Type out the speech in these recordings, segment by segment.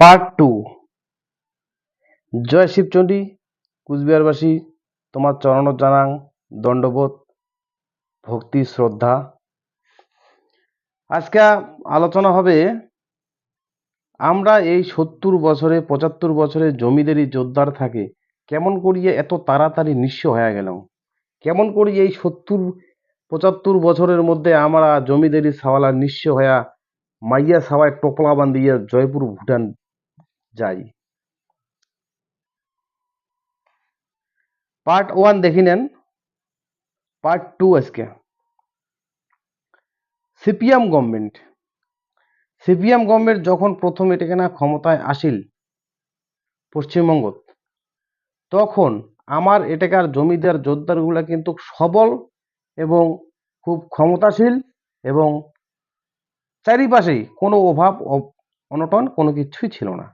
Part two. জয় শিবচণ্ডী। কুচবিহারবাসী তোমার চরণ জানাং দণ্ডবোধ, ভক্তি, শ্রদ্ধা। আজকে আলোচনা হবে আমরা এই 70 বছরে 75 বছরে জমিদারি জোরদার থাকে কেমন করিয়ে এত তাড়াতাড়ি নিঃস্ব হয়ে গেলাম, কেমন করি এই 70 75 বছরের মধ্যে আমরা জমিদারি সাওয়ালা নিঃস্ব হয়ে মাইয়া সাওয়ায় টোপলা বান্ধিয়ে জয়পুর ভুটান যাই। পার্ট ওয়ান দেখি নেন, পার্ট টু আজকে। সিপিএম গভর্নমেন্ট যখন প্রথম এটাকে না ক্ষমতায় আসিল পশ্চিমবঙ্গ, তখন আমার এটাকার জমিদার জোরদারগুলা কিন্তু সবল এবং খুব ক্ষমতাশীল এবং চারিপাশেই কোনো অভাব অনটন কোনো কিছুই ছিল না।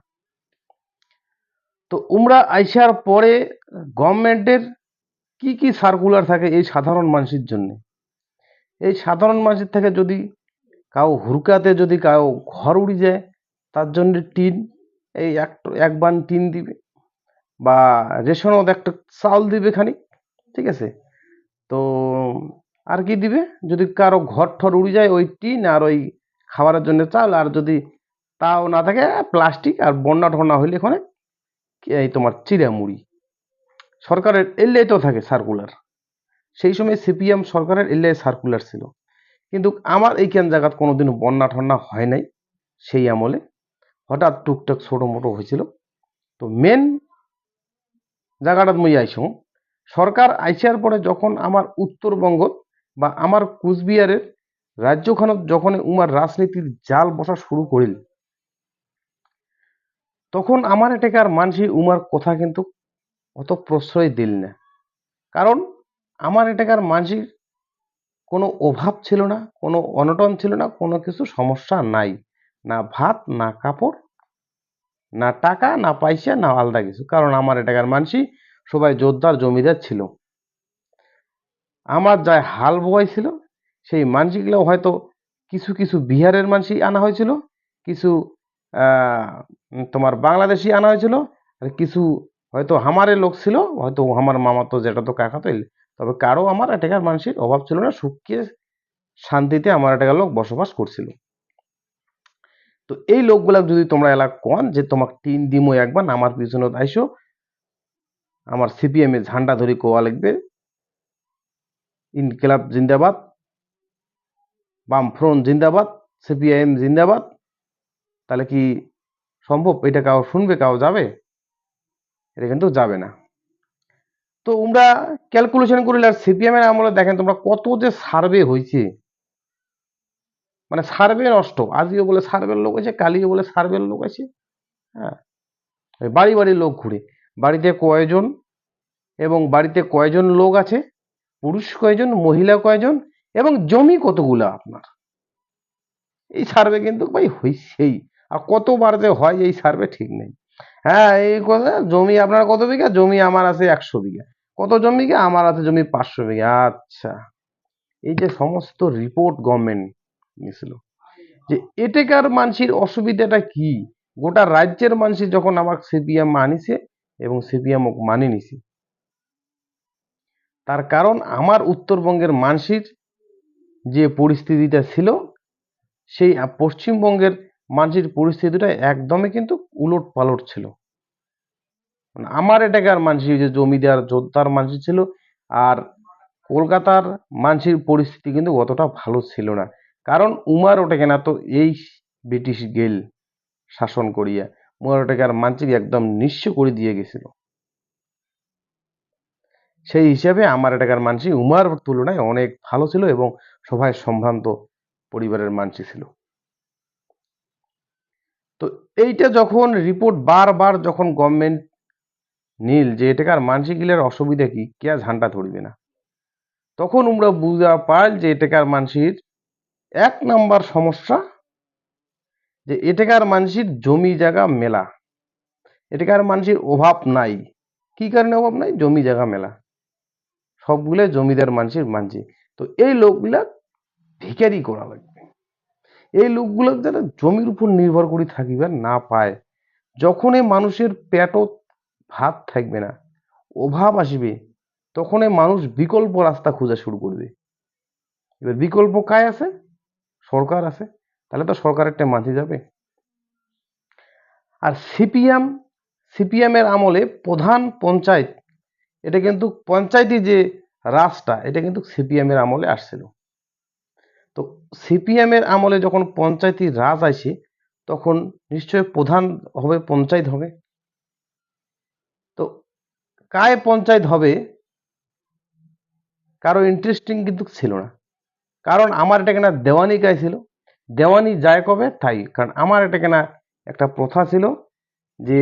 তো উমরা আইসার পরে গভর্নমেন্টের কি কি সার্কুলার থাকে এই সাধারণ মানুষের জন্য, এই সাধারণ মানুষের থেকে যদি কাউ হুড়কাতে যদি কাউ ঘর উড়ে যায় তার জন্য টিন, এই এক বান টিন দিবে বা রেশনও একটা চাউল দিবে খানিক, ঠিক আছে। তো আর কি দিবে, যদি কারো ঘর ঠর উড়ে যায় ওই টিন আর ওই খাবারের জন্য চাল, আর যদি তাও না থাকে প্লাস্টিক, আর বন্যা টন্যা হইলে এখানে এই তোমার চিড়ামুড়ি। সরকারের এল্লাই তো থাকে সার্কুলার, সেই সময় সিপিএম সরকারের এল্লাই সার্কুলার ছিল। কিন্তু আমার এইখান জায়গাত কোনোদিন বন্যা ঠন্যা হয় নাই সেই আমলে, হঠাৎ টুকটাক ছোটো মোটো হয়েছিল। তো মেন জায়গাটা মুই আইসো, সরকার আইসার পরে যখন আমার উত্তরবঙ্গ বা আমার কুচবিহারের রাজ্যখানত যখন উমার রাজনীতির জাল বসা শুরু করিল, তখন আমার এটাকার মানসি উমার কথা কিন্তু অত প্রশ্রয় দিল না। কারণ আমার এটাকার মানসির কোনো অভাব ছিল না, কোনো অনটন ছিল না, কোনো কিছু সমস্যা নাই, না ভাত না কাপড় না টাকা না পয়সা না আলাদা কিছু। কারণ আমার এটাকার মানসি সবাই জোরদার জমিদার ছিল। আমার যা হাল বয় ছিল সেই মানসিগুলো হয়তো কিছু কিছু বিহারের মানসি আনা হয়েছিল, কিছু তোমার বাংলাদেশি আনা হয়েছিল, আর কিছু হয়তো আমারে লোক ছিল, হয়তো আমার মামা তো যেটা তো কাকা তো। তবে কারো আমার এটাকার মানসির অভাব ছিল না, সুখে শান্তিতে আমার এটাকার লোক বসবাস করছিল। তো এই লোকগুলা যদি তোমরা এলাকা কন যে তোমাকে টিন দিমো একবার আমার পিছনে আইসো, আমার সিপিএম এর ঝান্ডা ধরি কোয়া লিখবে ইনকিলাব জিন্দাবাদ, বামফ্রন্ট জিন্দাবাদ, সিপিআইএম জিন্দাবাদ, তাহলে কি সম্ভব? এটা কাউ শুনবে, কাউ যাবে? এটা কিন্তু যাবে না। তো আমরা ক্যালকুলেশন করিলে আর সিপিএম এর আমলে দেখেন তোমরা কত যে সার্ভে হয়েছে, মানে সার্ভে নষ্ট। আজকেও বলে সার্ভের লোক আছে, কালিও বলে সার্ভের লোক আছে। হ্যাঁ, বাড়ি বাড়ি লোক ঘুরে, বাড়িতে কয়জন এবং বাড়িতে কয়জন লোক আছে, পুরুষ কয়জন, মহিলা কয়জন, এবং জমি কতগুলা আপনার, এই সার্ভে কিন্তু ভাই হইছেই। আর কতবার যে হয় এই সার্ভে ঠিক নেই। হ্যাঁ, এই কথা, জমি আপনার কত বিঘা? জমি আমার আছে 100 বিঘা। কত জমি বিঘা? আমার আছে জমি 500 বিঘা। আচ্ছা, এই যে সমস্ত রিপোর্ট গভর্নমেন্ট নিয়েছিল, যে এটাকার মানুষের অসুবিধাটা কি, গোটা রাজ্যের মানুষ যখন আমার সিপিএম মানিছে এবং সিপিএম মানি নিছে, তার কারণ আমার উত্তরবঙ্গের মানুষের যে পরিস্থিতিটা ছিল সেই পশ্চিমবঙ্গের মানুষের পরিস্থিতিটা একদমই কিন্তু উলট পালট ছিল। আমার এটাকার মানুষের যে জমিদার যোদ্ধার মানুষ ছিল, আর কলকাতার মানুষের পরিস্থিতি কিন্তু অতটা ভালো ছিল না। কারণ উমার ওটাকে না তো এই ব্রিটিশ গেল শাসন করিয়া উমার ওটাকার মানুষকে একদম নিঃস্ব করে দিয়ে গেছিল। সেই হিসাবে আমার এটাকার মানুষ উমার তুলনায় অনেক ভালো ছিল এবং সবাই সম্ভ্রান্ত পরিবারের মানুষ ছিল। তো এইটা যখন রিপোর্ট বারবার যখন গভর্নমেন্ট নীল যে এটাকার মানসিকগুলোর অসুবিধা কি, কে ঝান্ডা ধরবে না, তখন আমরা বুঝা পাই যে এটাকার মানুষের এক নাম্বার সমস্যা যে এটাকার মানুষের জমি জায়গা মেলা। এটাকার মানুষের অভাব নাই। কি কারণে অভাব নাই? জমি জায়গা মেলা, সবগুলো জমিদার মানুষের মানছে। তো এই লোকগুলা ভিখারি করা লাগবে। এই লোকগুলো যারা জমির উপর নির্ভর করে থাকিবার না পায়, যখনই মানুষের পেটও ভাত থাকবে না, অভাব আসবে, তখনই মানুষ বিকল্প রাস্তা খোঁজা শুরু করবে। এবার বিকল্প কায় আছে? সরকার আছে। তাহলে তো সরকারেরটা মাঝে যাবে। আর সিপিএম এর আমলে প্রধান পঞ্চায়েত, এটা কিন্তু পঞ্চায়েতি যে রাজটা, এটা কিন্তু সিপিএম এর আমলে আসছিল। তো সিপিএম এর আমলে যখন পঞ্চায়েতি রাজ আসে, তখন নিশ্চয় প্রধান হবে, পঞ্চায়েত হবে। তো কায় পঞ্চায়েত হবে কারো ইন্টারেস্টিং কিন্তু ছিল না, কারণ আমার এটা কেনা দেওয়ানি কায় ছিল। দেওয়ানি যায় কবে তাই, কারণ আমার এটা কেনা একটা প্রথা ছিল যে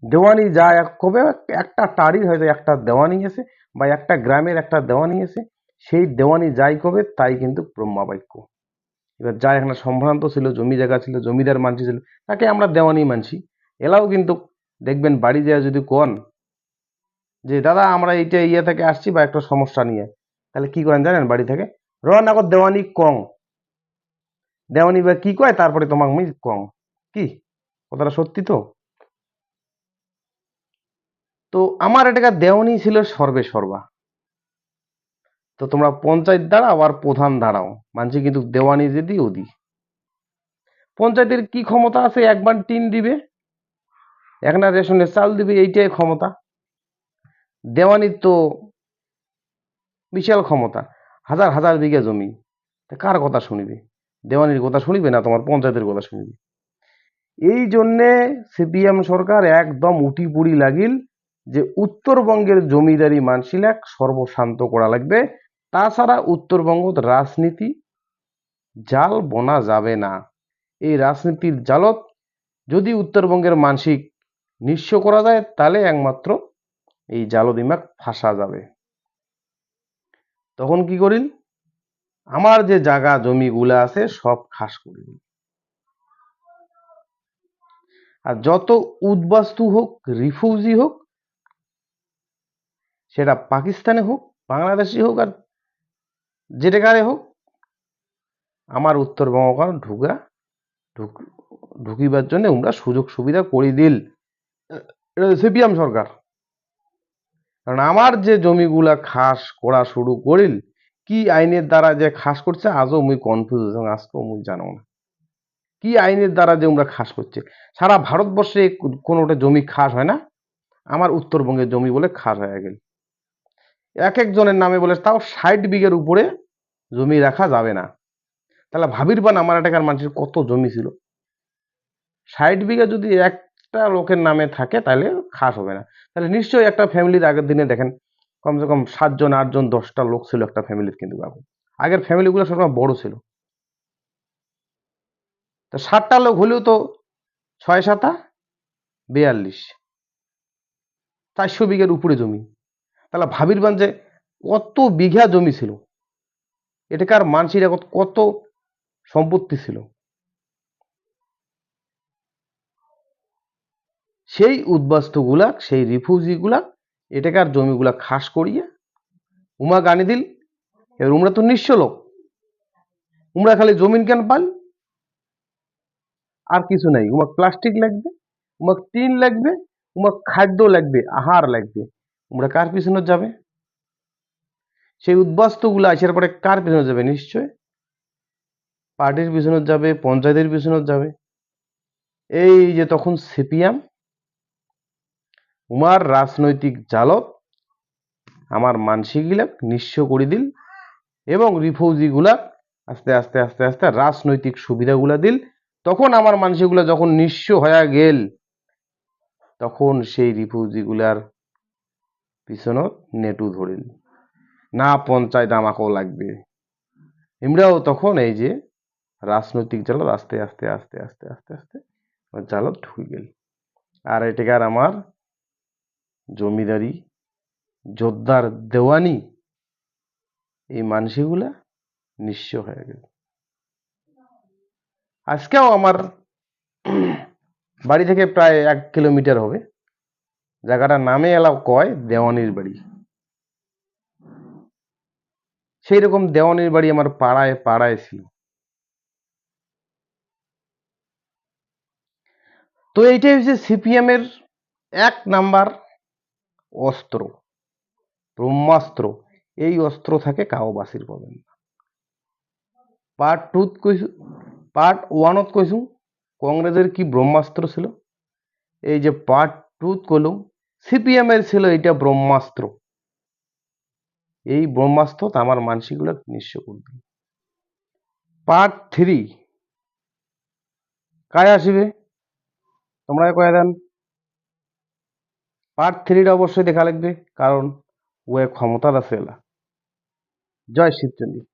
দেওয়ানি যায় কবে, একটা টাড়ির হয়তো একটা দেওয়ানি আছে বা একটা গ্রামের একটা দেওয়ানি আছে, সেই দেওয়ানি যায় কবে তাই কিন্তু ব্রহ্মাবাক্য। এবার যা এখানে সম্ভ্রান্ত ছিল, জমি জায়গা ছিল, জমিদার মানছি ছিল, তাকে আমরা দেওয়ানি মানছি। এলাও কিন্তু দেখবেন বাড়ি যায় যদি কোন যে দাদা আমরা এইটা ইয়ে থেকে আসছি বা একটা সমস্যা নিয়ে, তাহলে কি করেন জানেন? বাড়ি থেকে রন আগর দেওয়ানি কং, দেওয়ানি বা কি কয় তারপরে তোমাকে আমি কং। কি কথাটা সত্যি তো? তো আমার এটা দেওয়ানি ছিল সর্বে সর্বা। তো তোমরা পঞ্চায়েত দাঁড়াও আর প্রধান দাঁড়াও, মানছি কিন্তু দেওয়ানি যদি ওদি। পঞ্চায়েতের কি ক্ষমতা আছে? একবার টিন দিবে, একটা রেশনের চাল দিবে, এইটাই ক্ষমতা। দেওয়ানির তো বিশাল ক্ষমতা, হাজার হাজার বিঘা জমি, কার কথা শুনিবে? দেওয়ানির কথা শুনিবে না তোমার পঞ্চায়েতের কথা শুনিবে? এই জন্যে সিপিএম সরকার একদম উটি পুড়ি লাগিল যে উত্তরবঙ্গের জমিদারি মানসিলাক সর্বশান্ত করা লাগবে, তাছাড়া উত্তরবঙ্গ রাজনীতি জাল বোনা যাবে না। এই রাজনীতির জালত যদি উত্তরবঙ্গের মানসিক নিঃস্ব করা যায়, তাহলে একমাত্র এই জালদিমাক ফাঁসা যাবে। তখন কি করিল? আমার যে জায়গা জমিগুলা আছে সব খাস করিল। আর যত উদ্বাস্তু হোক, রিফিউজি হোক, সেটা পাকিস্তানে হোক, বাংলাদেশি হোক, আর যেটাকারে হোক, আমার উত্তরবঙ্গ ঢুকিবার জন্য আমরা সুযোগ সুবিধা করে দিল সিপিএম সরকার। কারণ আমার যে জমিগুলা খাস করা শুরু করিল, কি আইনের দ্বারা যে খাস করছে আজও মুই কনফিউজ, আজকেও মুই জানো না কি আইনের দ্বারা যে আমরা খাস করছে। সারা ভারতবর্ষে কোনোটা জমি খাস হয় না, আমার উত্তরবঙ্গের জমি বলে খাস হয়ে গেল। এক একজনের নামে বলে, তাও 60 বিঘের উপরে জমি রাখা যাবে না। তাহলে ভাবির পান আমার এটাকার মানুষের কত জমি ছিল। 60 বিঘা যদি একটা লোকের নামে থাকে তাহলে খাস হবে না। তাহলে নিশ্চয়ই একটা ফ্যামিলির আগের দিনে দেখেন কমসে কম 7 জন 8 জন 10টা লোক ছিল একটা ফ্যামিলির, কিন্তু আগের ফ্যামিলিগুলো সবসময় বড় ছিল। তো 7টা লোক হলেও তো 6 7 42, 400 বিঘের উপরে জমি। তাহলে ভাবির বান যে কত বিঘা জমি ছিল, এটাকার মানুষের কত সম্পত্তি ছিল। সেই উদ্বাস্তুগুলা, সেই রিফিউজিগুলা এটাকার জমিগুলা খাস করিয়ে উমা গানি দিল। এবার উমরা তো নিঃস্ব লোক, উমরা খালি জমিন কেন পাল, আর কিছু নাই। উমাক প্লাস্টিক লাগবে, উমাক টিন লাগবে, উমাক খাদ্য লাগবে, আহার লাগবে। উমরা কার পিছনে যাবে? সেই উদ্বাস্তুগুলা আসার পরে কার পিছনে যাবে? নিশ্চয় পার্টির পিছনে যাবে, পঞ্চায়েতের পিছনে যাবে। এই যে তখন সিপিএম উমার রাজনৈতিক জালত আমার মানসিকগুলাক নিঃস্ব করে দিল, এবং রিফিউজিগুলা আস্তে আস্তে আস্তে আস্তে রাজনৈতিক সুবিধাগুলা দিল। তখন আমার মানুষগুলা যখন নিঃস্ব হয়ে গেল, তখন সেই রিফিউজিগুলার পিছনত নেটু ধরিল, না পঞ্চায়েত আমাকেও লাগবে। ইমরাও তখন এই যে রাজনৈতিক জালত আস্তে আস্তে আস্তে আস্তে আস্তে আস্তে জালত ঢুকে গেল। আর এটাকার আমার জমিদারি জোরদার দেওয়ানি এই মানুষগুলা নিঃস্ব হয়ে গেল। আজকেও আমার বাড়ি থেকে প্রায় 1 কিলোমিটার হবে, জায়গাটার নামে এলাও কয় দেওয়ানির বাড়ি। সেই রকম দেওয়ানির বাড়ি আমার পাড়ায় পাড়ায় ছিল। তো এইটাই হচ্ছে সিপিএম এর 1 নাম্বার অস্ত্র, ব্রহ্মাস্ত্র। এই অস্ত্র থাকে কাউবাসীর পাবেন না। পার্ট 2 কইছু, পার্ট 1 কইছু কংগ্রেসের কি ব্রহ্মাস্ত্র ছিল। এই যে পার্ট 2 কলুম সিপিএম এর ছিল এটা ব্রহ্মাস্ত্র। এই ব্রহ্মাস্ত্র আমার মানসিকগুলো নিঃস্ব করবে। পার্ট 3 কায় আসিবে তোমরা কয়ে দেন। পার্ট 3টা অবশ্যই দেখা লাগবে, কারণ ও ক্ষমতার আছে এলা। জয় শিবচন্ডী।